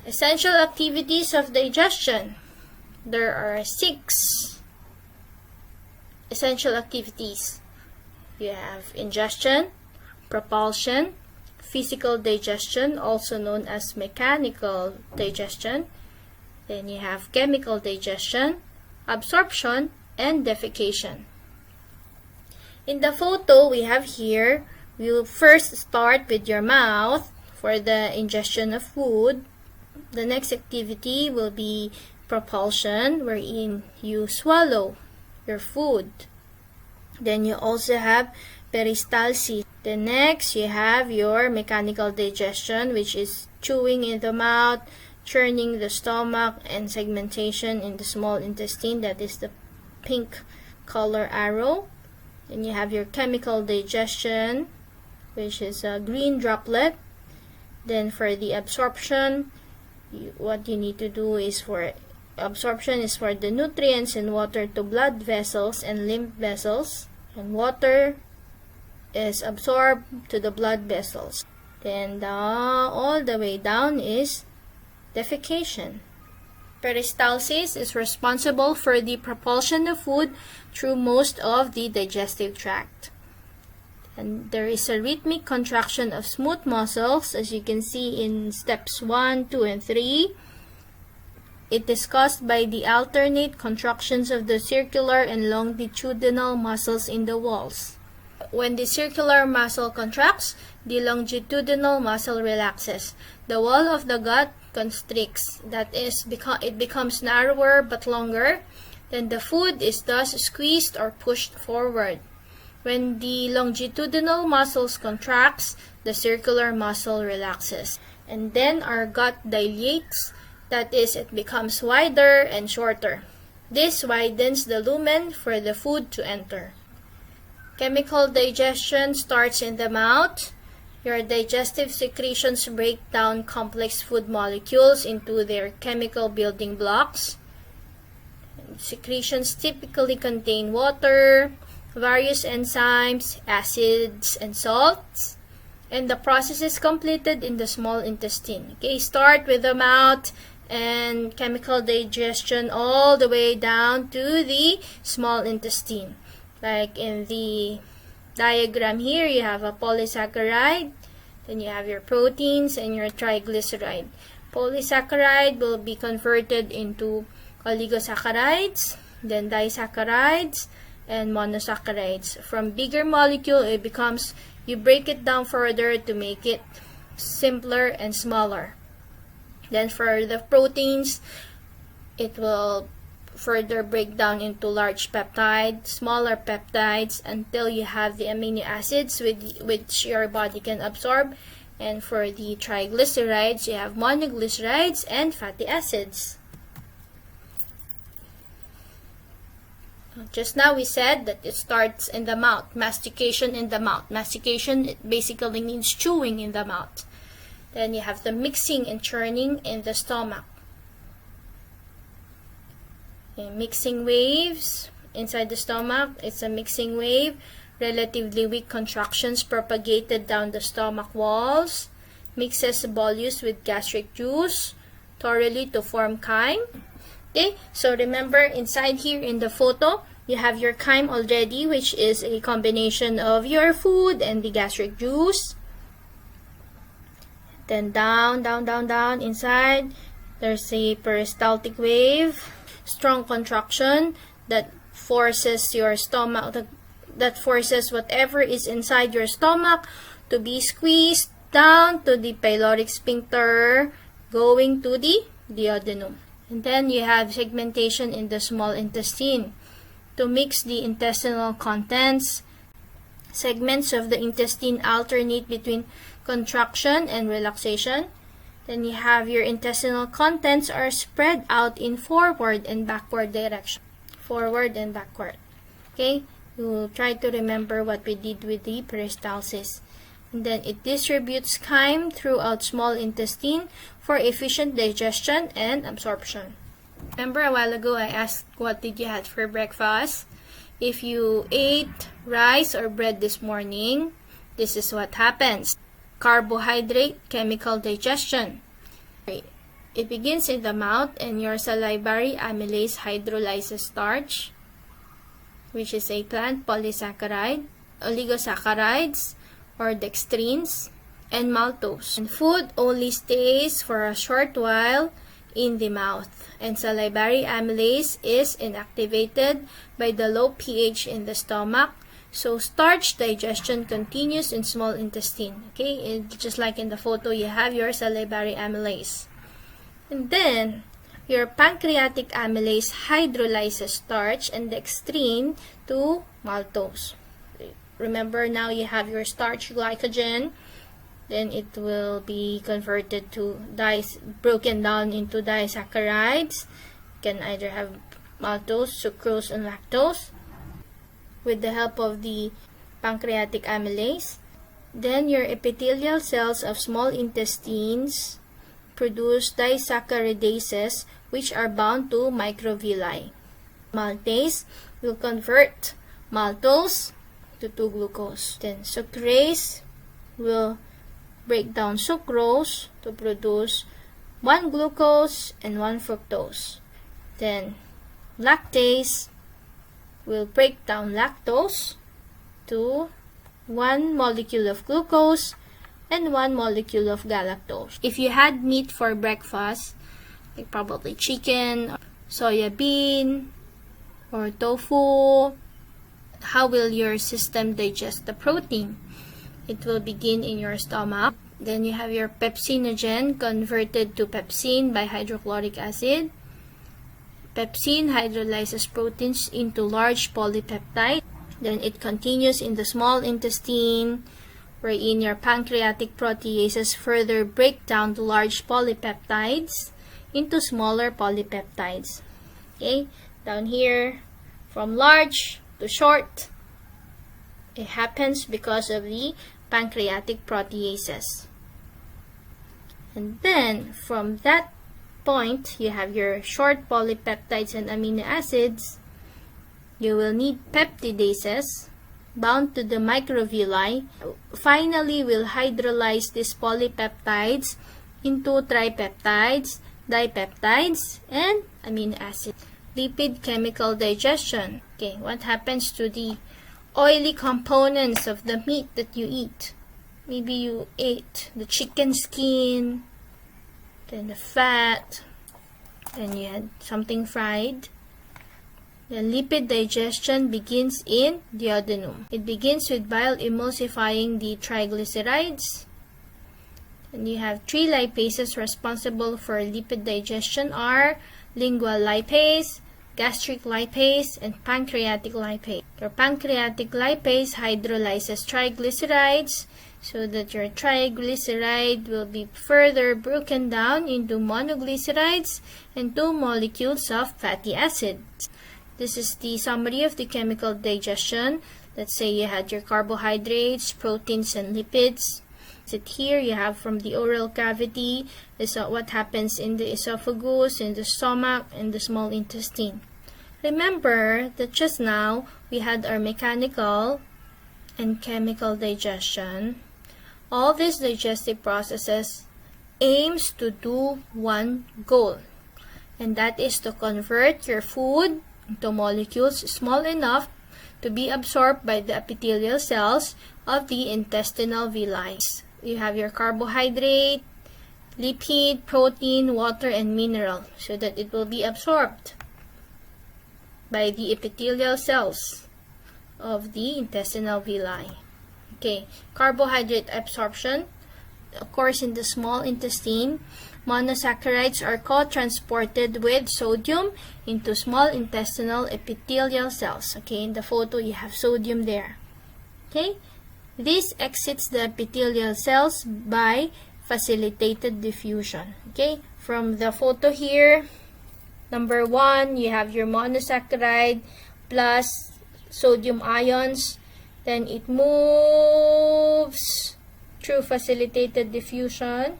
Essential activities of digestion. There are 6 essential activities. You have ingestion, propulsion, physical digestion, also known as mechanical digestion. Then you have chemical digestion, absorption, and defecation. In the photo we have here, we'll first start with your mouth for the ingestion of food. The next activity will be propulsion, wherein you swallow your food. Then you also have peristalsis. The next, you have your mechanical digestion, which is chewing in the mouth, churning the stomach, and segmentation in the small intestine. That is the pink color arrow. Then you have your chemical digestion, which is a green droplet. Then for the absorption, what you need to do is for absorption is for the nutrients and water to blood vessels and lymph vessels, and water is absorbed to the blood vessels. Then all the way down is defecation. Peristalsis is responsible for the propulsion of food through most of the digestive tract. And there is a rhythmic contraction of smooth muscles, as you can see in steps 1, 2, and 3. It is caused by the alternate contractions of the circular and longitudinal muscles in the walls. When the circular muscle contracts, the longitudinal muscle relaxes. The wall of the gut constricts, that is, it becomes narrower but longer. Then the food is thus squeezed or pushed forward. When the longitudinal muscles contracts, the circular muscle relaxes. And then our gut dilates, that is, it becomes wider and shorter. This widens the lumen for the food to enter. Chemical digestion starts in the mouth. Your digestive secretions break down complex food molecules into their chemical building blocks. Secretions typically contain water, various enzymes, acids, and salts. And the process is completed in the small intestine. Okay, start with the mouth and chemical digestion all the way down to the small intestine. Like in the diagram here, you have a polysaccharide, then you have your proteins and your triglyceride. Polysaccharide will be converted into oligosaccharides, then disaccharides, and monosaccharides. From bigger molecule, it becomes, you break it down further to make it simpler and smaller. Then for the proteins, it will further break down into large peptides, smaller peptides, until you have the amino acids which your body can absorb. And for the triglycerides, you have monoglycerides and fatty acids. Just now we said that it starts in the mouth, mastication in the mouth. Mastication, it basically means chewing in the mouth. Then you have the mixing and churning in the stomach. Okay, mixing waves inside the stomach. It's a mixing wave. Relatively weak contractions propagated down the stomach walls. Mixes bolus with gastric juice thoroughly to form chyme. Okay, so remember inside here in the photo, you have your chyme already, which is a combination of your food and the gastric juice. Then down inside, there's a peristaltic wave, strong contraction that forces your stomach, that forces whatever is inside your stomach to be squeezed down to the pyloric sphincter, going to the duodenum. And then you have segmentation in the small intestine. To mix the intestinal contents, segments of the intestine alternate between contraction and relaxation. Then you have your intestinal contents are spread out in forward and backward direction. Forward and backward. Okay? You try to remember what we did with the peristalsis. And then it distributes chyme throughout small intestine for efficient digestion and absorption. Remember a while ago I asked what did you have for breakfast? If you ate rice or bread this morning, this is what happens. Carbohydrate chemical digestion. It begins in the mouth, and your salivary amylase hydrolyzes starch, which is a plant polysaccharide, oligosaccharides or dextrins, and maltose. And food only stays for a short while in the mouth, and salivary amylase is inactivated by the low pH in the stomach. So starch digestion continues in small intestine. Okay, just like in the photo, you have your salivary amylase. And then your pancreatic amylase hydrolyzes starch and dextrin to maltose. Remember, now you have your starch glycogen, then it will be converted to broken down into disaccharides. You can either have maltose, sucrose, and lactose with the help of the pancreatic amylase. Then your epithelial cells of small intestines produce disaccharidases, which are bound to microvilli. Maltase will convert maltose to 2-glucose. Then sucrase will break down sucrose to produce 1-glucose and 1-fructose. Then lactase will break down lactose to 1 molecule of glucose and 1 molecule of galactose. If you had meat for breakfast, like probably chicken, soya bean, or tofu, how will your system digest the protein? It will begin in your stomach. Then you have your pepsinogen converted to pepsin by hydrochloric acid. Pepsin hydrolyzes proteins into large polypeptides. Then it continues in the small intestine, wherein your pancreatic proteases further break down the large polypeptides into smaller polypeptides. Okay, down here, from large to short, it happens because of the pancreatic proteases. And then from that point, you have your short polypeptides and amino acids. You will need peptidases bound to the microvilli. Finally, will hydrolyze these polypeptides into tripeptides, dipeptides, and amino acids. Lipid chemical digestion. Okay, what happens to the oily components of the meat that you eat? Maybe you ate the chicken skin, then the fat, then you had something fried. Then lipid digestion begins in duodenum. It begins with bile emulsifying the triglycerides. And you have 3 lipases responsible for lipid digestion are lingual lipase, gastric lipase, and pancreatic lipase. Your pancreatic lipase hydrolyzes triglycerides so that your triglyceride will be further broken down into monoglycerides and 2 molecules of fatty acids. This is the summary of the chemical digestion. Let's say you had your carbohydrates, proteins, and lipids. Here you have from the oral cavity is what happens in the esophagus, in the stomach, and the small intestine. Remember that just now we had our mechanical and chemical digestion. All these digestive processes aims to do one goal, and that is to convert your food into molecules small enough to be absorbed by the epithelial cells of the intestinal villi. You have your carbohydrate, lipid, protein, water, and mineral, so that it will be absorbed by the epithelial cells of the intestinal villi. Okay, carbohydrate absorption. Of course, in the small intestine, monosaccharides are co-transported with sodium into small intestinal epithelial cells. Okay, in the photo, you have sodium there. Okay, this exits the epithelial cells by facilitated diffusion. Okay, from the photo here, number 1, you have your monosaccharide plus sodium ions. Then it moves through facilitated diffusion.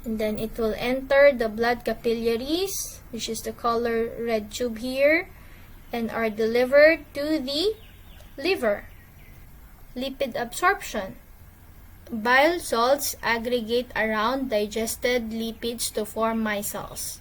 And then it will enter the blood capillaries, which is the color red tube here, and are delivered to the liver. Lipid absorption. bile salts aggregate around digested lipids to form micelles.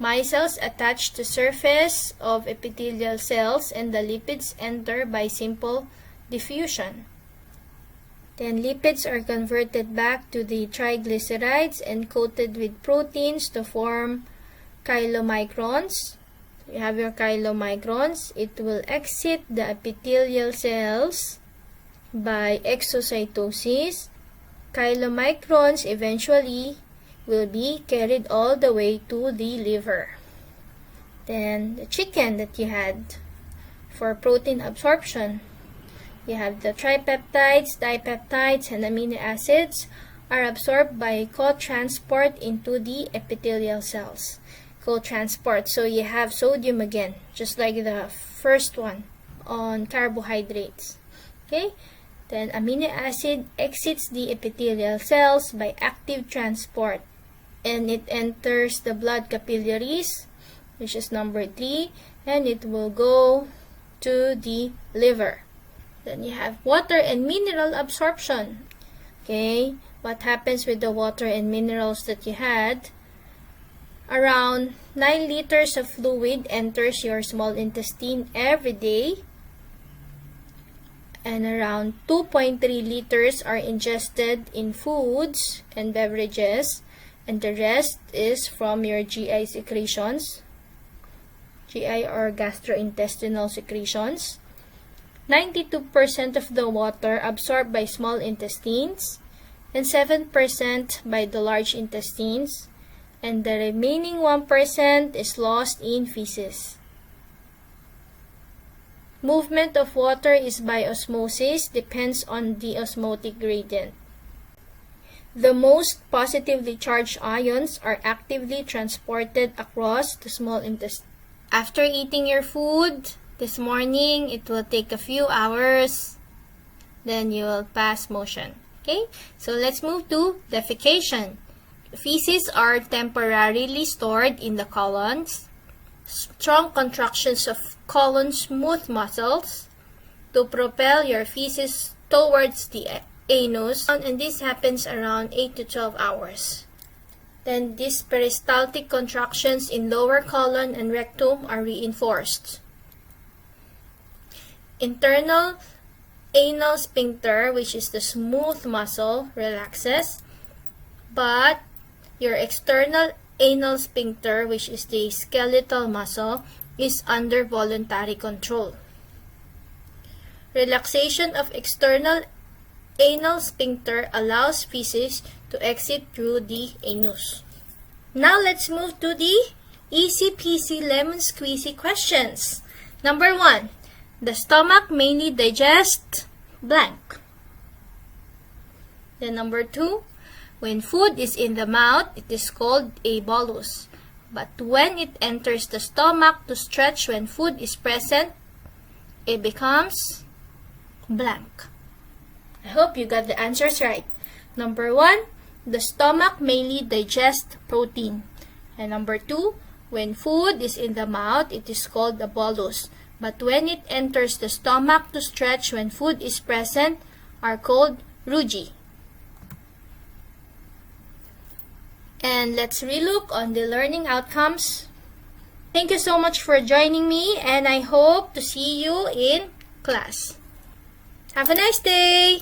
Micelles attach to surface of epithelial cells and the lipids enter by simple diffusion. Then lipids are converted back to the triglycerides and coated with proteins to form chylomicrons. You have your chylomicrons. It will exit the epithelial cells by exocytosis. Chylomicrons eventually will be carried all the way to the liver. Then the chicken that you had for protein absorption. You have the tripeptides, dipeptides, and amino acids are absorbed by co-transport into the epithelial cells. Co-transport. So you have sodium again, just like the first one on carbohydrates. Okay? Then amino acid exits the epithelial cells by active transport, and it enters the blood capillaries, which is number 3, and it will go to the liver. Then you have water and mineral absorption. Okay, what happens with the water and minerals that you had? Around 9 liters of fluid enters your small intestine every day, and around 2.3 liters are ingested in foods and beverages, and the rest is from your GI secretions, GI or gastrointestinal secretions. 92% of the water absorbed by small intestines, and 7% by the large intestines, and the remaining 1% is lost in feces. Movement of water is by osmosis, depends on the osmotic gradient. The most positively charged ions are actively transported across the small intestine. After eating your food this morning, it will take a few hours, then you will pass motion. Okay, so let's move to defecation. Feces are temporarily stored in the colons. Strong contractions of colon smooth muscles to propel your feces towards the anus, and this happens around 8 to 12 hours. Then these peristaltic contractions in lower colon and rectum are reinforced. Internal anal sphincter, which is the smooth muscle, relaxes, but your external anal sphincter, which is the skeletal muscle, is under voluntary control. Relaxation of external anal sphincter allows feces to exit through the anus. Now let's move to the easy peasy lemon squeezy questions. Number 1. The stomach mainly digests blank. Then number 2. When food is in the mouth, it is called a bolus. But when it enters the stomach to stretch when food is present, it becomes blank. I hope you got the answers right. Number 1, the stomach mainly digests protein. And number 2, when food is in the mouth, it is called a bolus. But when it enters the stomach to stretch when food is present, are called rugae. And let's relook on the learning outcomes. Thank you so much for joining me, and I hope to see you in class. Have a nice day!